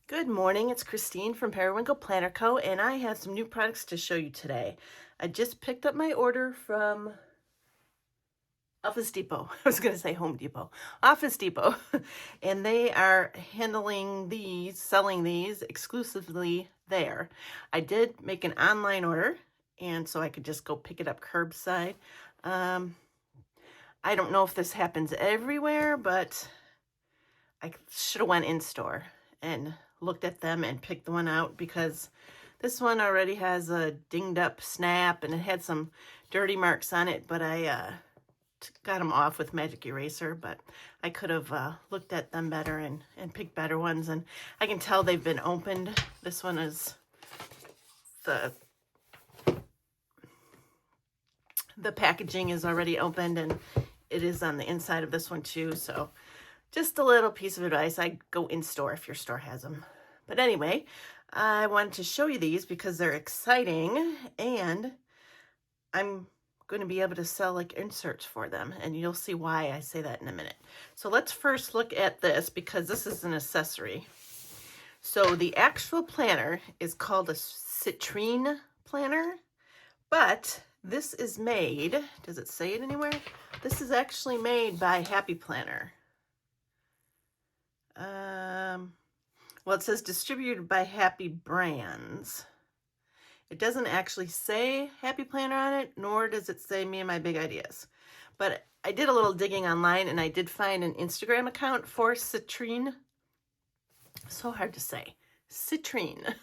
Good morning, it's Christine from Periwinkle Planner Co. and I have some new products to show you today. I just picked up my order from Office Depot. I was going to say Home Depot. Office Depot. And they are handling these, selling these exclusively there. I did make an online order, and so I could just go pick it up curbside. I don't know if this happens everywhere, but I should have went in store and looked at them and picked the one out, because this one already has a dinged up snap and it had some dirty marks on it, but I got them off with magic eraser. But I could have looked at them better and picked better ones, and I can tell they've been opened. This one is the packaging is already opened, and it is on the inside of this one too. So just a little piece of advice, I'd go in store if your store has them. But anyway, I wanted to show you these because they're exciting, and I'm going to be able to sell like inserts for them, and you'll see why I say that in a minute. So let's first look at this, because this is an accessory. So the actual planner is called a Citrine planner, but this is made, does it say it anywhere? This is actually made by Happy Planner. Well, it says distributed by Happy Brands. It doesn't actually say Happy Planner on it, nor does it say Me and My Big Ideas. But I did a little digging online, and I did find an Instagram account for Citrine. So hard to say. Citrine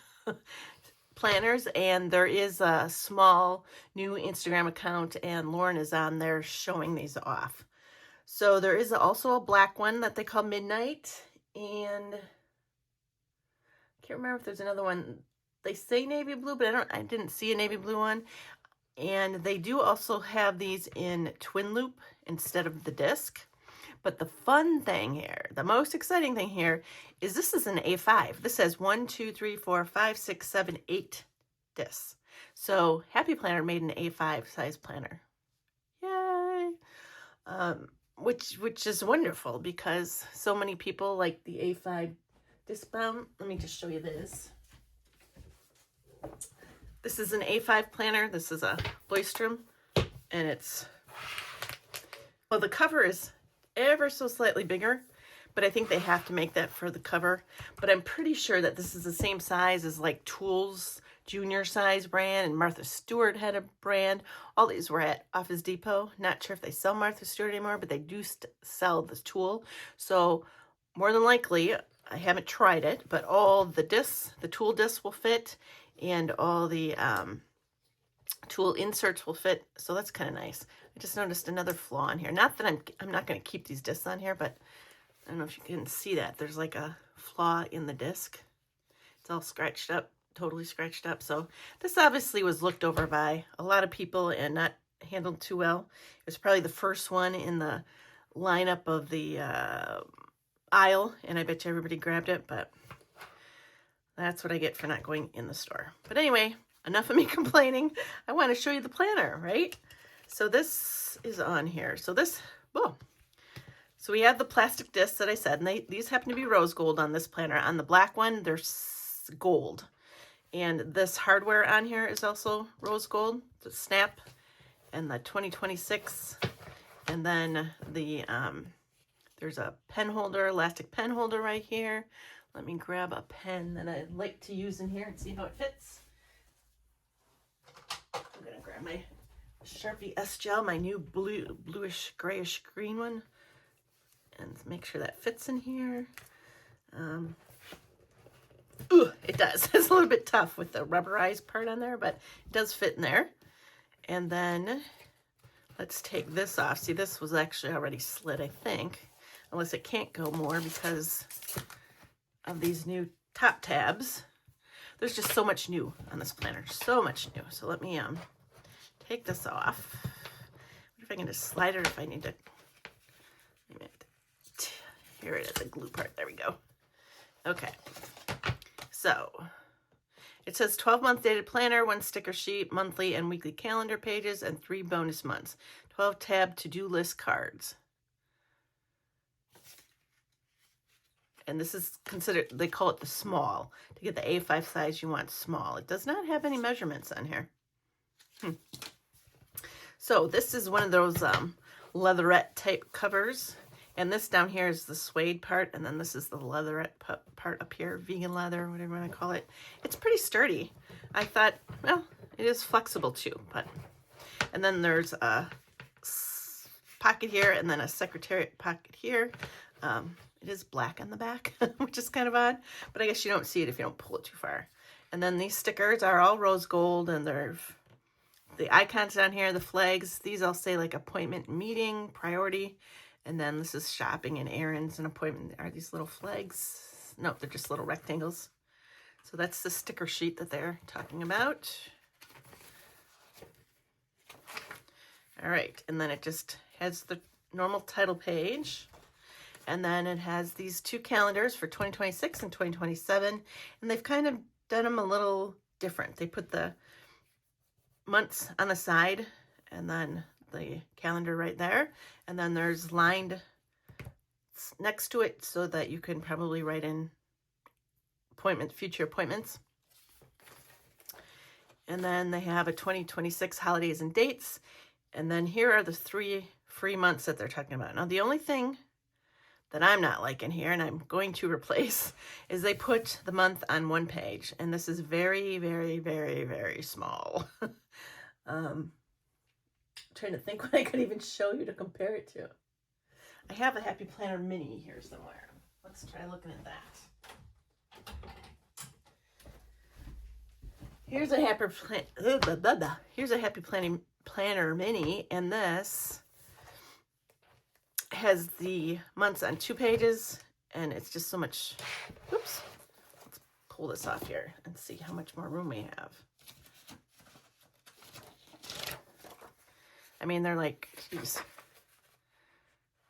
planners, and there is a small new Instagram account, and Lauren is on there showing these off. So there is also a black one that they call Midnight, and I can't remember if there's another one. They say navy blue, but I didn't see a navy blue one. And they do also have these in twin loop instead of the disc. But the fun thing here, the most exciting thing here, is this is an A5. This has 1, 2, 3, 4, 5, 6, 7, 8 discs. So Happy Planner made an A5 size planner. Yay! Which is wonderful, because so many people like the A5 discbound. Let me just show you this. This is an A5 planner. This is a Boystrom, and it's, well, the cover is ever so slightly bigger, but I think they have to make that for the cover. But I'm pretty sure that this is the same size as like Tools junior size brand, and Martha Stewart had a brand. All these were at Office Depot. Not sure if they sell Martha Stewart anymore, but they do sell this tool. So more than likely, I haven't tried it, but all the discs, the tool discs will fit, and all the tool inserts will fit. So that's kind of nice. I just noticed another flaw in here. Not that I'm not going to keep these discs on here, but I don't know if you can see that. There's like a flaw in the disc. It's all scratched up, totally scratched up. So this obviously was looked over by a lot of people and not handled too well. It was probably the first one in the lineup of the aisle, and I bet you everybody grabbed it, but that's what I get for not going in the store. But anyway, enough of me complaining. I want to show you the planner, right? So this is on here. So this, whoa. So we have the plastic discs that I said, and these happen to be rose gold on this planner. On the black one, they're gold. And this hardware on here is also rose gold, the snap and the 2026. And then the there's a pen holder, elastic pen holder right here. Let me grab a pen that I'd like to use in here and see how it fits. I'm gonna grab my Sharpie S-Gel, my new bluish, grayish green one, and make sure that fits in here. Ooh, it does. It's a little bit tough with the rubberized part on there, but it does fit in there. And then let's take this off. See, this was actually already slid, I think. Unless it can't go more because of these new top tabs. There's just so much new on this planner, so much new. So let me take this off. I wonder if I can just slide it, or if I need to. Here it is, the glue part. There we go. Okay. So it says 12-month dated planner, 1 sticker sheet, monthly and weekly calendar pages, and 3 bonus months. 12 tab to-do list cards. And this is considered, they call it the small. To get the A5 size, you want small. It does not have any measurements on here. So this is one of those leatherette type covers. And this down here is the suede part, and then this is the leatherette part up here, vegan leather, whatever you want to call it. It's pretty sturdy. I thought, well, it is flexible too, but. And then there's a pocket here, and then a secretariat pocket here. It is black on the back, which is kind of odd, but I guess you don't see it if you don't pull it too far. And then these stickers are all rose gold, and they're the icons down here, the flags. These all say like appointment, meeting, priority. And then this is shopping and errands and appointment. Are these little flags? No, they're just little rectangles. So that's the sticker sheet that they're talking about. All right, and then it just has the normal title page. And then it has these two calendars for 2026 and 2027. And they've kind of done them a little different. They put the months on the side and then the calendar right there, and then there's lined next to it so that you can probably write in future appointments. And then they have a 2026 holidays and dates, and then here are the 3 free months that they're talking about. Now the only thing that I'm not liking here, and I'm going to replace, is they put the month on one page, and this is very, very, very, very small. Trying to think what I could even show you to compare it to. I have a Happy Planner Mini here somewhere. Let's try looking at that. Here's a Happy Planner Mini, and this has the months on 2 pages, and it's just so much. Oops. Let's pull this off here and see how much more room we have. I mean, they're like, geez,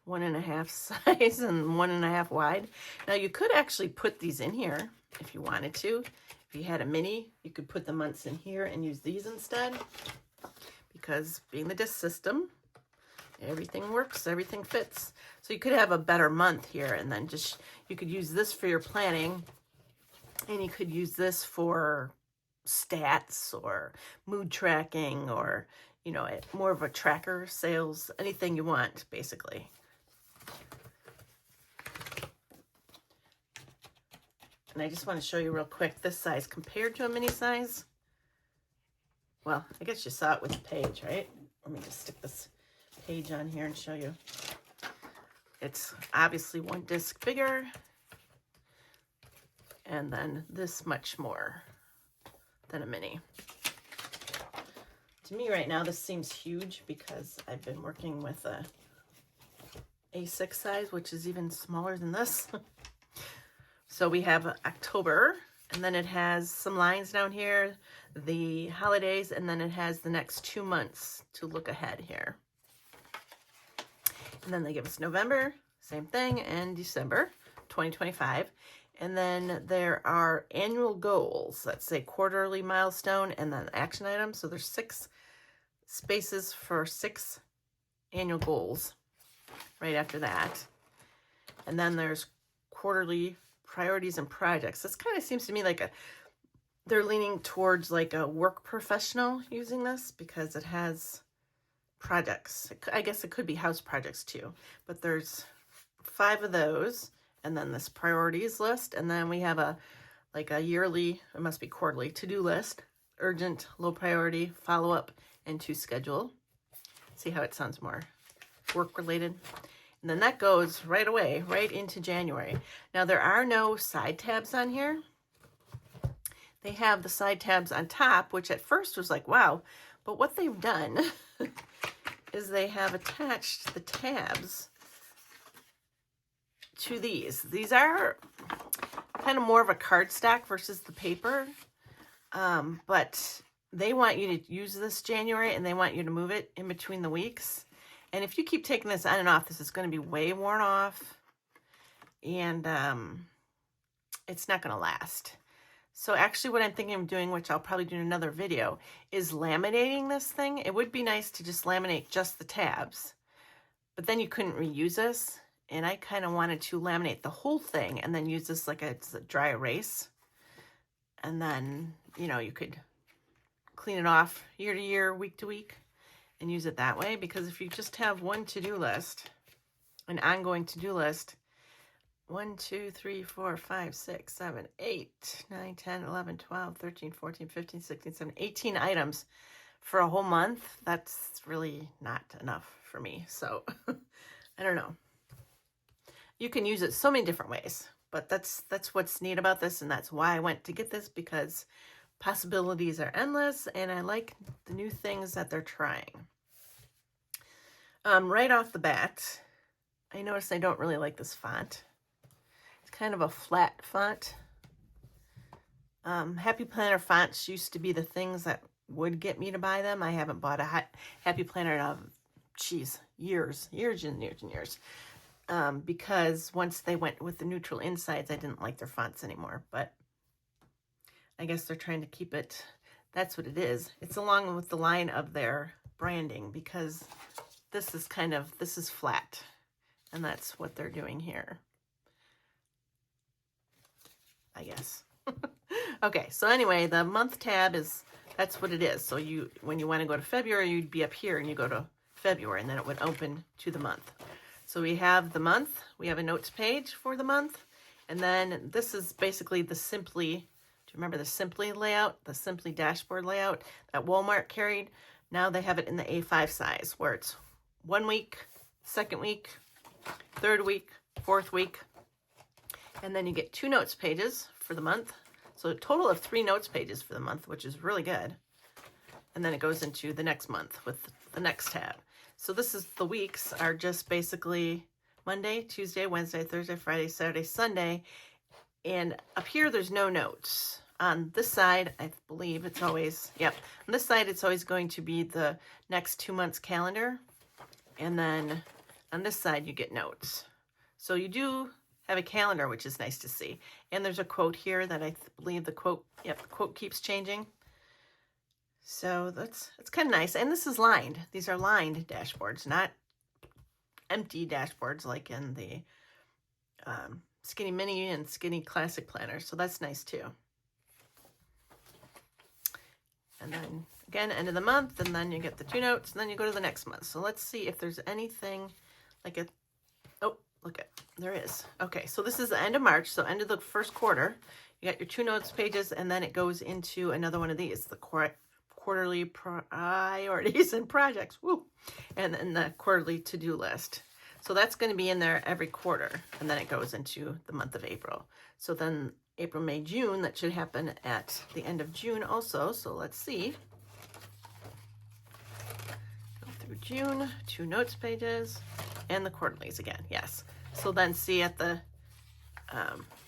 1.5 size and 1.5 wide. Now you could actually put these in here if you wanted to. If you had a mini, you could put the months in here and use these instead. Because being the disc system, everything works, everything fits. So you could have a better month here, and then just, you could use this for your planning, and you could use this for stats or mood tracking, or you know, more of a tracker, sales, anything you want, basically. And I just want to show you real quick this size compared to a mini size. Well, I guess you saw it with the page, right? Let me just stick this page on here and show you. It's obviously 1 disc bigger, and then this much more than a mini. To me right now, this seems huge because I've been working with a A6 size, which is even smaller than this. So we have October, and then it has some lines down here, the holidays, and then it has the next 2 months to look ahead here. And then they give us November, same thing, and December 2025. And then there are annual goals that say quarterly milestone and then action items. So there's 6 spaces for 6 annual goals right after that. And then there's quarterly priorities and projects. This kind of seems to me like they're leaning towards like a work professional using this because it has projects. I guess it could be house projects too, but there's 5 of those. And then this priorities list, and then we have a yearly, it must be quarterly, to-do list, urgent, low priority, follow-up, and to schedule. See how it sounds more work-related. And then that goes right away, right into January. Now there are no side tabs on here. They have the side tabs on top, which at first was like, wow. But what they've done is they have attached the tabs to these. These are kind of more of a cardstock versus the paper, but they want you to use this January, and they want you to move it in between the weeks. And if you keep taking this on and off, this is going to be way worn off, and it's not going to last. So actually what I'm thinking of doing, which I'll probably do in another video, is laminating this thing. It would be nice to just laminate just the tabs, but then you couldn't reuse this. and I kind of wanted to laminate the whole thing and then use this like it's a dry erase. And then, you know, you could clean it off year to year, week to week, and use it that way. Because if you just have one to-do list, an ongoing to-do list, 1, 2, 3, 4, 5, 6, 7, 8, 9, 10, 11, 12, 13, 14, 15, 16, 17, 18 items for a whole month, that's really not enough for me. So I don't know. You can use it so many different ways, but that's what's neat about this, and that's why I went to get this, because possibilities are endless and I like the new things that they're trying. Right off the bat, I noticed I don't really like this font. It's kind of a flat font. Happy Planner fonts used to be the things that would get me to buy them. I haven't bought a Happy Planner in years and years. Because once they went with the neutral insides, I didn't like their fonts anymore. But I guess they're trying to keep it. That's what it is. It's along with the line of their branding, because this is flat, and that's what they're doing here, I guess. Okay, so anyway, the month tab that's what it is. So when you want to go to February, you'd be up here and you go to February, and then it would open to the month. So we have the month, we have a notes page for the month, and then this is basically the Simply, do you remember the Simply layout, the Simply dashboard layout that Walmart carried? Now they have it in the A5 size, where it's 1 week, 2nd week, 3rd week, 4th week, and then you get 2 notes pages for the month. So a total of 3 notes pages for the month, which is really good. And then it goes into the next month with the next tab. So the weeks are just basically Monday, Tuesday, Wednesday, Thursday, Friday, Saturday, Sunday. And up here, there's no notes. On this side, I believe it's always, on this side, it's always going to be the next 2 months calendar. And then on this side, you get notes. So you do have a calendar, which is nice to see. And there's a quote here that I believe the quote keeps changing. So that's kind of nice. And this is lined. These are lined dashboards, not empty dashboards like in the Skinny Mini and Skinny Classic planners. So that's nice too. And then again, end of the month, and then you get the 2 notes, and then you go to the next month. So let's see if there's anything like oh, look at, there is. Okay, so this is the end of March, so end of the first quarter. You got your 2 notes pages, and then it goes into another one of these, the quarterly priorities and projects, woo, and then the quarterly to-do list. So that's going to be in there every quarter, and then it goes into the month of April. So then April, May, June, that should happen at the end of June also. So let's see. Go through June, 2 notes pages, and the quarterlies again, yes. So then see at the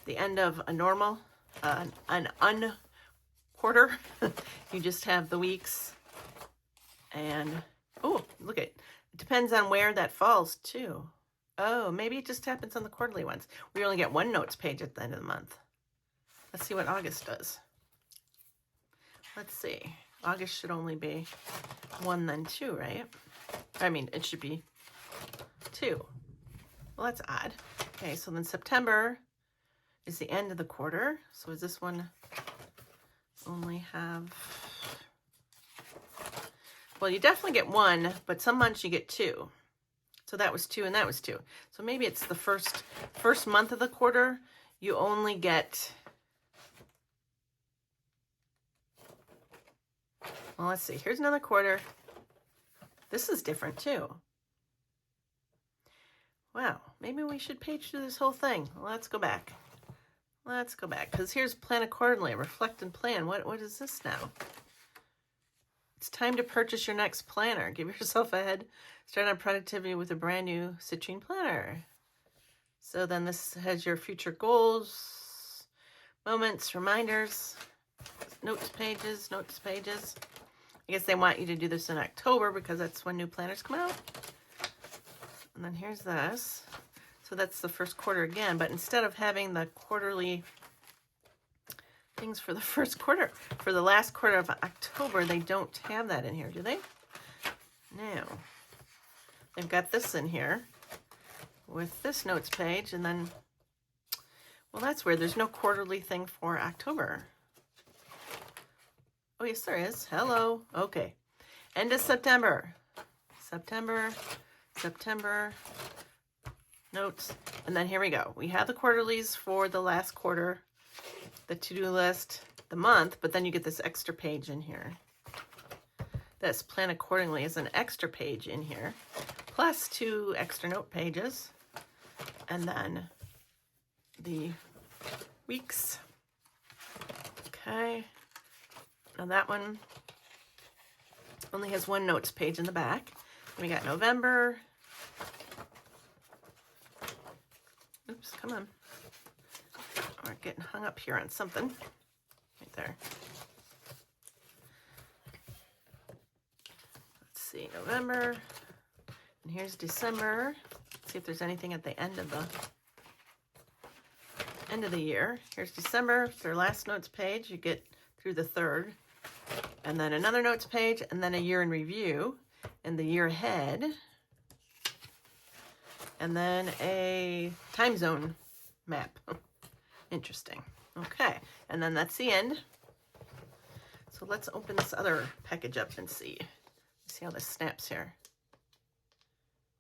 end of a normal, an quarter, you just have the weeks, and oh, look it depends on where that falls too. Oh, maybe it just happens on the quarterly ones. We only get 1 notes page at the end of the month. Let's see what August does. Let's see. August should only be 1 then 2, right? I mean, it should be 2. Well, that's odd. Okay, so then September is the end of the quarter. So does this one only have... Well, you definitely get 1, but some months you get 2. So that was 2 and that was 2. So maybe it's the first month of the quarter, you only get... Well, let's see. Here's another quarter. This is different too. Wow, maybe we should page through this whole thing. Let's go back. Let's go back, because here's plan accordingly, reflect and plan. What is this now? It's time to purchase your next planner. Give yourself a head start on productivity with a brand new Citrine planner. So then this has your future goals, moments, reminders, notes pages. I guess they want you to do this in October because that's when new planners come out. And then here's this. So that's the first quarter again, but instead of having the quarterly things for the first quarter, for the last quarter of October, they don't have that in here, do they? No. They've got this in here. with this notes page, and then, well, that's weird. There's no quarterly thing for October. Oh, yes, there is. Hello. Okay. End of September. September, notes. And then here we go. We have the quarterlies for the last quarter, the to-do list, the month, but then you get this extra page in here. That's Plan Accordingly is an extra page in here, plus 2 extra note pages. And then the weeks. Okay. Now that one only has 1 notes page in the back. We got November. Oops, come on. We're getting hung up here on something. Right there. Let's see, November. And here's December. Let's see if there's anything at the end of the year. Here's December. It's their last notes page. You get through the 3rd. And then another notes page, and then a year in review, and the year ahead, and then a time zone map. Interesting. Okay, and then that's the end. So let's open this other package up and see how this snaps here.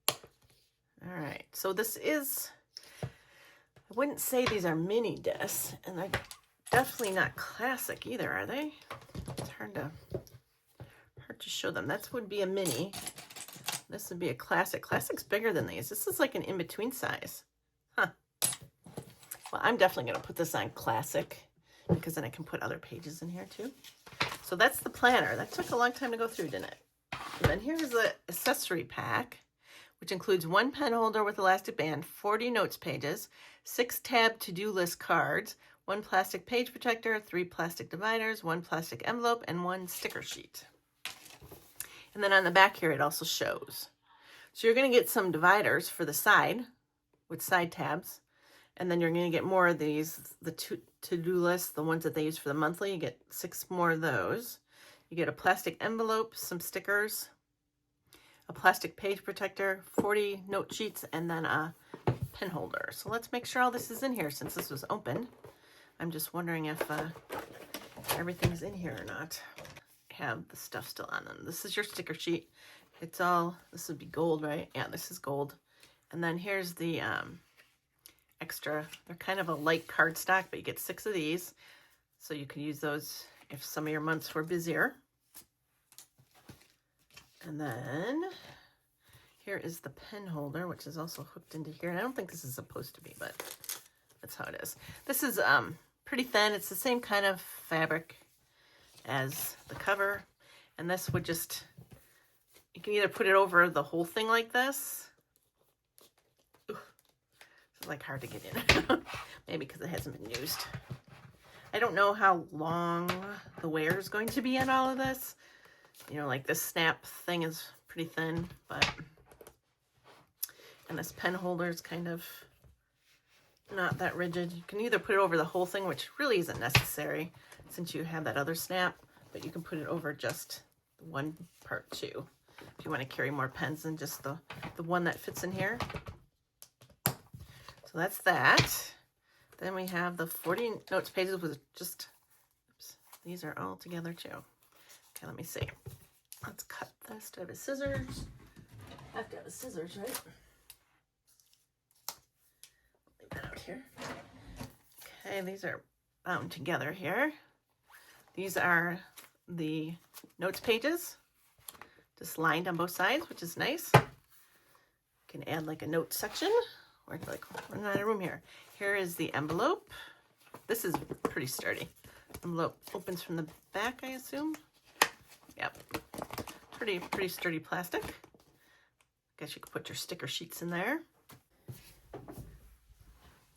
All right, so this is, I wouldn't say these are mini discs, and they're definitely not classic either, are they? It's hard to show them. That would be a mini. This would be a classic. Classic's bigger than these. This is like an in-between size. Huh. Well, I'm definitely going to put this on classic because then I can put other pages in here too. So that's the planner. That took a long time to go through, didn't it? And then here's the accessory pack, which includes 1 pen holder with elastic band, 40 notes pages, 6 tab to-do list cards, 1 plastic page protector, 3 plastic dividers, 1 plastic envelope, and 1 sticker sheet. And then on the back here, it also shows. So you're going to get some dividers for the side with side tabs. And then you're going to get more of these, the to-do lists, the ones that they use for the monthly. You get 6 more of those. You get a plastic envelope, some stickers, a plastic page protector, 40 note sheets, and then a pen holder. So let's make sure all this is in here since this was open. I'm just wondering if everything's in here or not. Have the stuff still on them. This is your sticker sheet. It's all, this would be gold, right? Yeah, this is gold. And then here's the extra. They're kind of a light cardstock, but you get 6 of these. So you can use those if some of your months were busier. And then here is the pen holder, which is also hooked into here. And I don't think this is supposed to be, but that's how it is. This is pretty thin. It's the same kind of fabric as the cover, and this would just, you can either put it over the whole thing like this. Ooh, it's like hard to get in. Maybe because it hasn't been used. I don't know how long the wear is going to be in all of this. You know, like this snap thing is pretty thin, but, and this pen holder is kind of not that rigid. You can either put it over the whole thing, which really isn't necessary since you have that other snap, but you can put it over just one part too if you want to carry more pens than just the one that fits in here. So that's that. Then we have the 40 notes pages with just, oops, these are all together too. Okay, let me see. Let's cut this. Do I have a scissors? I have to have a scissors, right? Leave that out here. Okay, these are bound together here. These are the notes pages, just lined on both sides, which is nice. You can add like a note section. We're like, we're not in a room here. Here is the envelope. This is pretty sturdy. Envelope opens from the back, I assume. Yep, pretty sturdy plastic. Guess you could put your sticker sheets in there.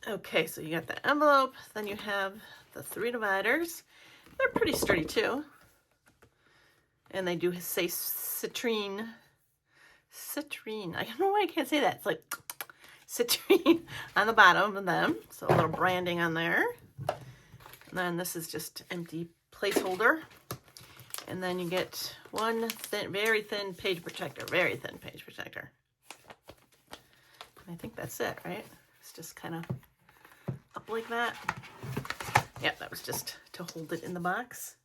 Okay, so you got the envelope, then you have the 3 dividers. They're pretty sturdy too. And they do say Citrine. Citrine. I don't know why I can't say that. It's like Citrine on the bottom of them. So a little branding on there. And then this is just empty placeholder. And then you get one thin, very thin page protector. Very thin page protector. I think that's it, right? It's just kind of up like that. Yeah, that was just to hold it in the box.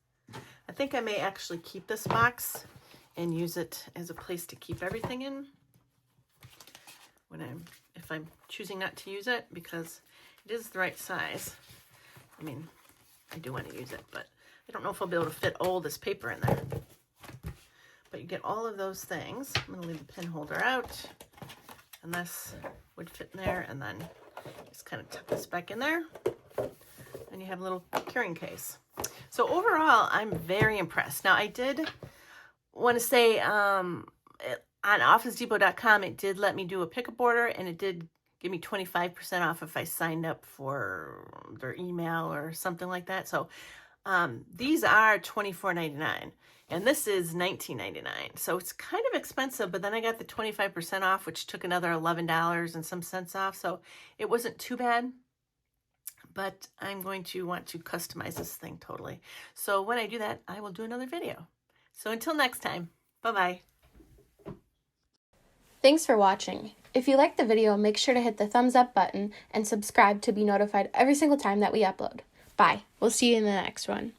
I think I may actually keep this box and use it as a place to keep everything in if I'm choosing not to use it, because it is the right size. I mean, I do want to use it, but I don't know if I'll be able to fit all this paper in there. But you get all of those things. I'm going to leave the pen holder out, and this would fit in there, and then just kind of tuck this back in there, and you have a little carrying case. So overall, I'm very impressed. Now, I did want to say on OfficeDepot.com, it did let me do a pickup order, and it did give me 25% off if I signed up for their email or something like that. So these are $24.99, and this is $19.99. So it's kind of expensive, but then I got the 25% off, which took another $11 and some cents off. So it wasn't too bad, but I'm going to want to customize this thing totally. So when I do that, I will do another video. So until next time, bye-bye. Thanks for watching. If you liked the video, make sure to hit the thumbs up button and subscribe to be notified every single time that we upload. Bye. We'll see you in the next one.